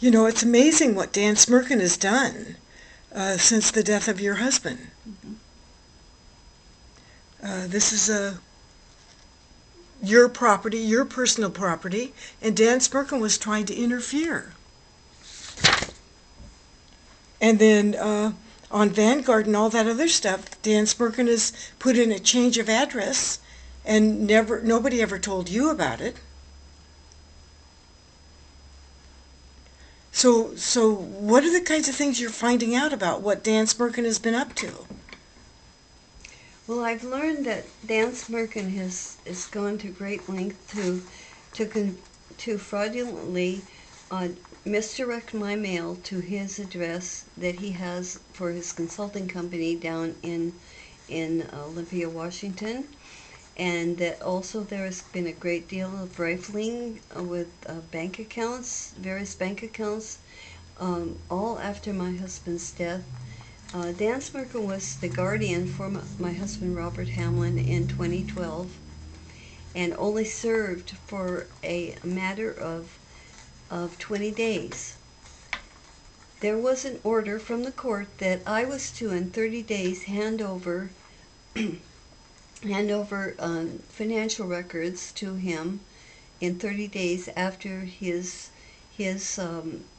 You know, it's amazing what Dan Smerken has done since the death of your husband. Mm-hmm. This is your property, your personal property, and Dan Smerken was trying to interfere. And then on Vanguard and all that other stuff, Dan Smerken has put in a change of address, and nobody ever told you about it. So what are the kinds of things you're finding out about what Dan Smerken has been up to? Well, I've learned that Dan Smerken has gone to great length to fraudulently misdirect my mail to his address that he has for his consulting company down in Olympia, Washington, and that also there has been a great deal of rifling with bank accounts, various bank accounts, all after my husband's death. Dan Smerken was the guardian for my husband Robert Hamlin in 2012 and only served for a matter of 20 days. There was an order from the court that I was to, in 30 days, hand over financial records to him in 30 days after his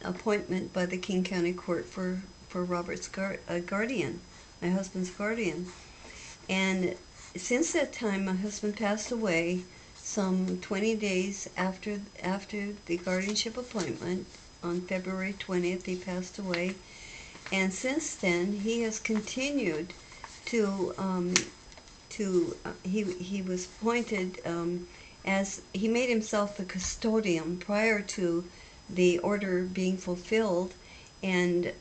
appointment by the King County Court for Robert's guardian, my husband's guardian. And since that time, my husband passed away some 20 days after the guardianship appointment. On February 20th, he passed away. And since then, he has continued to he was appointed as he made himself the custodian prior to the order being fulfilled, and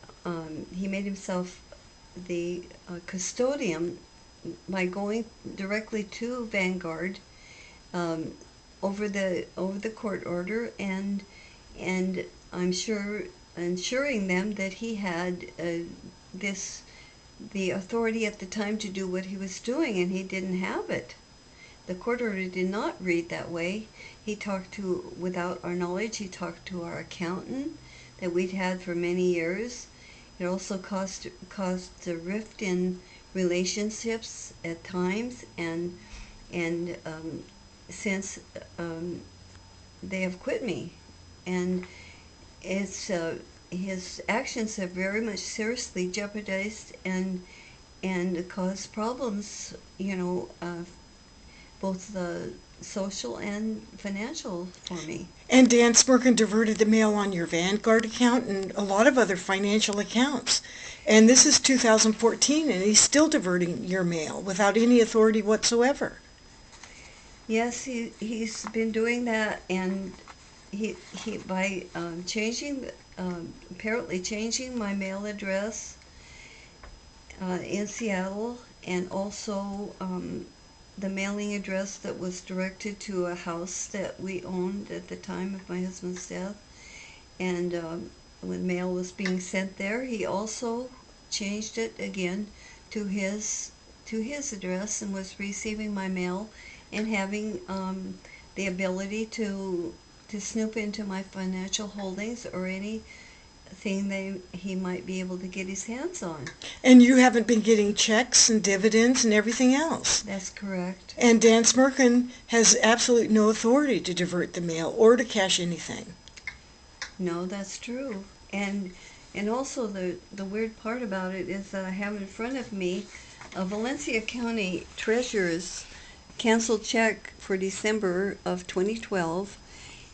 he made himself the custodian by going directly to Vanguard over the court order, and I'm sure ensuring them that he had the authority at the time to do what he was doing, and he didn't have it. The court order did not read that way. He talked to, without our knowledge, he talked to our accountant that we'd had for many years. It also caused a rift in relationships at times, and since they have quit me, and it's his actions have very much seriously jeopardized and caused problems, both the social and financial for me. And Dan Smerken diverted the mail on your Vanguard account and a lot of other financial accounts. And this is 2014, and he's still diverting your mail without any authority whatsoever. Yes, he's been doing that, and he by apparently changing my mail address in Seattle, and also the mailing address that was directed to a house that we owned at the time of my husband's death. And when mail was being sent there, he also changed it again to his address, and was receiving my mail and having the ability to snoop into my financial holdings or anything he might be able to get his hands on. And you haven't been getting checks and dividends and everything else. That's correct. And Dan Smerken has absolutely no authority to divert the mail or to cash anything. No, that's true. And also the weird part about it is that I have in front of me a Valencia County Treasurer's canceled check for December of 2012,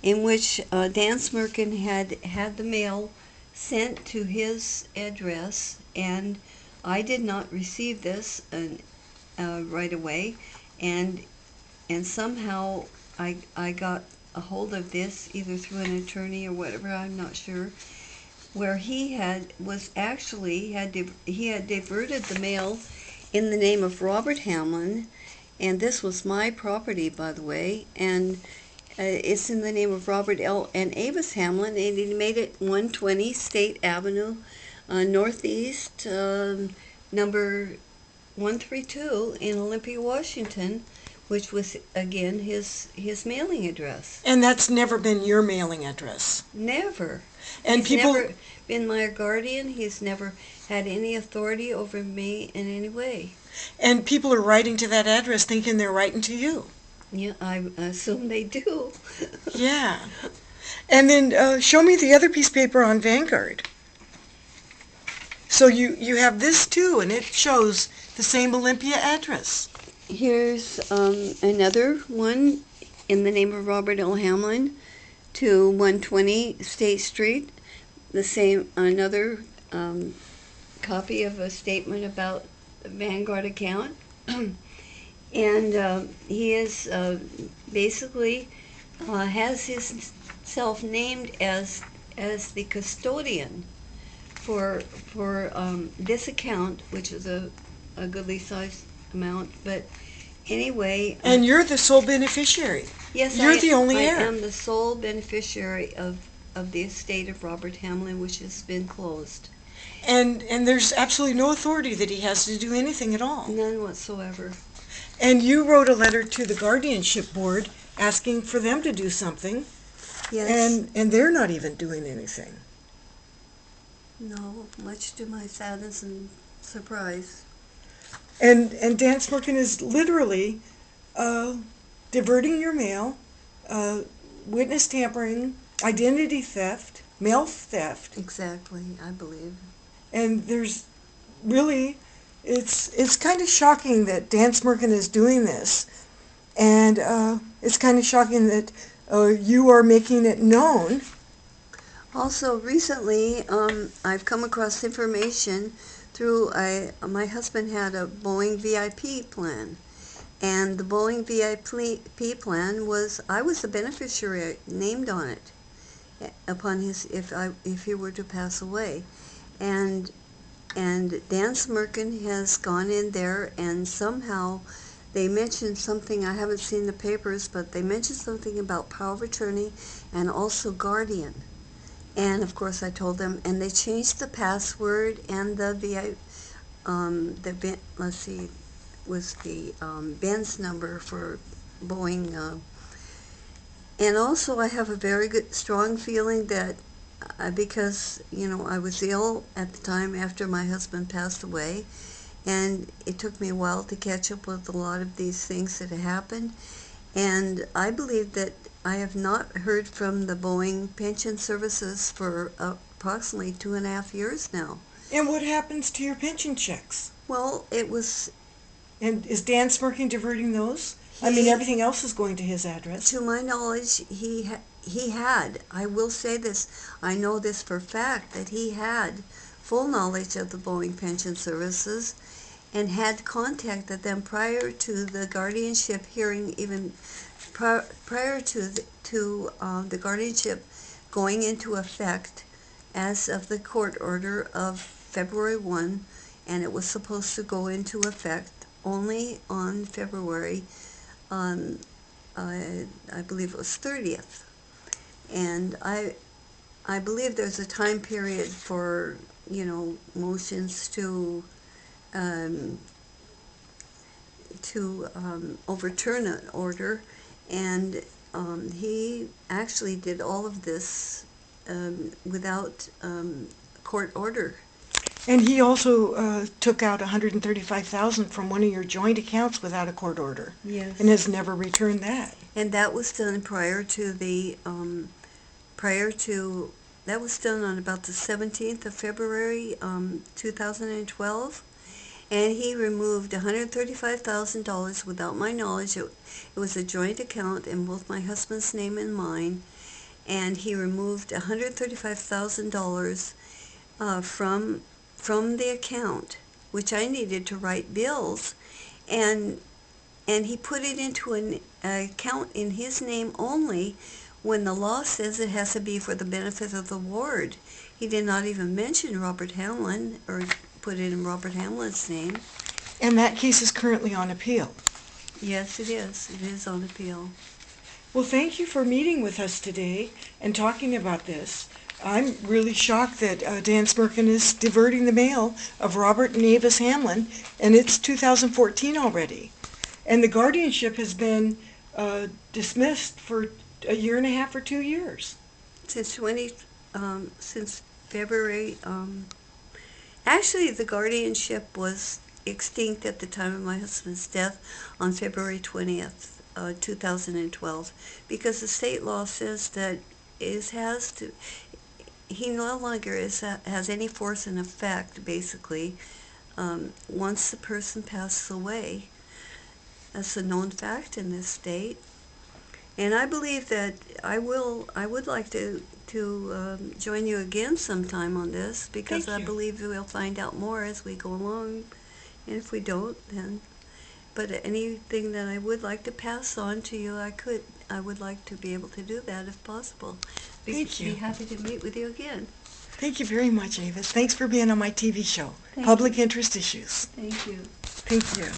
in which Dan Smerken had the mail sent to his address, and I did not receive this right away, and somehow I got a hold of this either through an attorney or whatever, I'm not sure, where he had diverted the mail in the name of Robert Hamlin, and this was my property, by the way, and it's in the name of Robert L. and Avis Hamlin, and he made it 120 State Avenue, Northeast, number 132 in Olympia, Washington, which was, again, his mailing address. And that's never been your mailing address? Never. And He's people, never been my guardian. He's never had any authority over me in any way. and people are writing to that address thinking they're writing to you. Yeah, I assume they do. Yeah. And then show me the other piece of paper on Vanguard. So you have this too, and it shows the same Olympia address. Here's another one in the name of Robert L. Hamlin to 120 State Street. The same, another copy of a statement about the Vanguard account. And he is basically has himself named as the custodian for this account, which is a goodly sized amount. But anyway, And you're the sole beneficiary. yes, You're the only I heir. am the sole beneficiary of the estate of Robert Hamlin, which has been closed. And there's absolutely no authority that he has to do anything at all. None whatsoever. And you wrote a letter to the guardianship board asking for them to do something, Yes. and they're not even doing anything. No, much to my sadness and surprise. And Dan Smerken is literally diverting your mail, witness tampering, identity theft, mail theft, Exactly, I believe. and there's really, it's kind of shocking that Dan Smerken is doing this, and it's kind of shocking that you are making it known. Also, recently, I've come across information through my husband had a Boeing VIP plan, and the Boeing VIP plan was I was the beneficiary named on it upon his if he were to pass away, and Dan Smerken has gone in there and somehow they mentioned something, I haven't seen the papers, but they mentioned something about power of attorney and also guardian. And of course I told them, and they changed the password and the let's see, was the Benz number for Boeing. And also I have a very good, strong feeling that because, I was ill at the time after my husband passed away, and it took me a while to catch up with a lot of these things that had happened. And I believe that I have not heard from the Boeing Pension Services for approximately 2.5 years now. And what happens to your pension checks? Well, it was... And is Dan Smerken diverting those? I mean, everything else is going to his address. To my knowledge, he had, I will say this, I know this for a fact, that he had full knowledge of the Boeing Pension Services and had contacted them prior to the guardianship hearing, even prior to the guardianship going into effect as of the court order of February 1, and it was supposed to go into effect only on February, I believe it was 30th. And I believe there's a time period for, motions to overturn an order, and he actually did all of this without court order. And he also took out $135,000 from one of your joint accounts without a court order. Yes. And has never returned that. And that was done that was done on about the 17th of February, 2012. And he removed $135,000 without my knowledge. It was a joint account in both my husband's name and mine. And he removed $135,000 from the account, which I needed to write bills. And he put it into an account in his name only, when the law says it has to be for the benefit of the ward. He did not even mention Robert Hamlin or put it in Robert Hamlin's name. And that case is currently on appeal. Yes, it is. It is on appeal. Well, thank you for meeting with us today and talking about this. I'm really shocked that Dan Smerken is diverting the mail of Robert and Avis Hamlin, and it's 2014 already. And the guardianship has been dismissed for 1.5 years or 2 years. Since 20, since February. Actually, the guardianship was extinct at the time of my husband's death on February 20th, 2012, because the state law says that he no longer has any force and effect, basically, once the person passes away. That's a known fact in this state. And I believe that I would like to join you again sometime on this, because Thank I you. believe we'll find out more as we go along. And if we don't, then, but anything that I would like to pass on to you, I would like to be able to do that if possible. Thank you. Be happy to meet with you again. Thank you very much, Avis. Thanks for being on my TV show, Thank Public you. Interest Issues. Thank you. Thank you.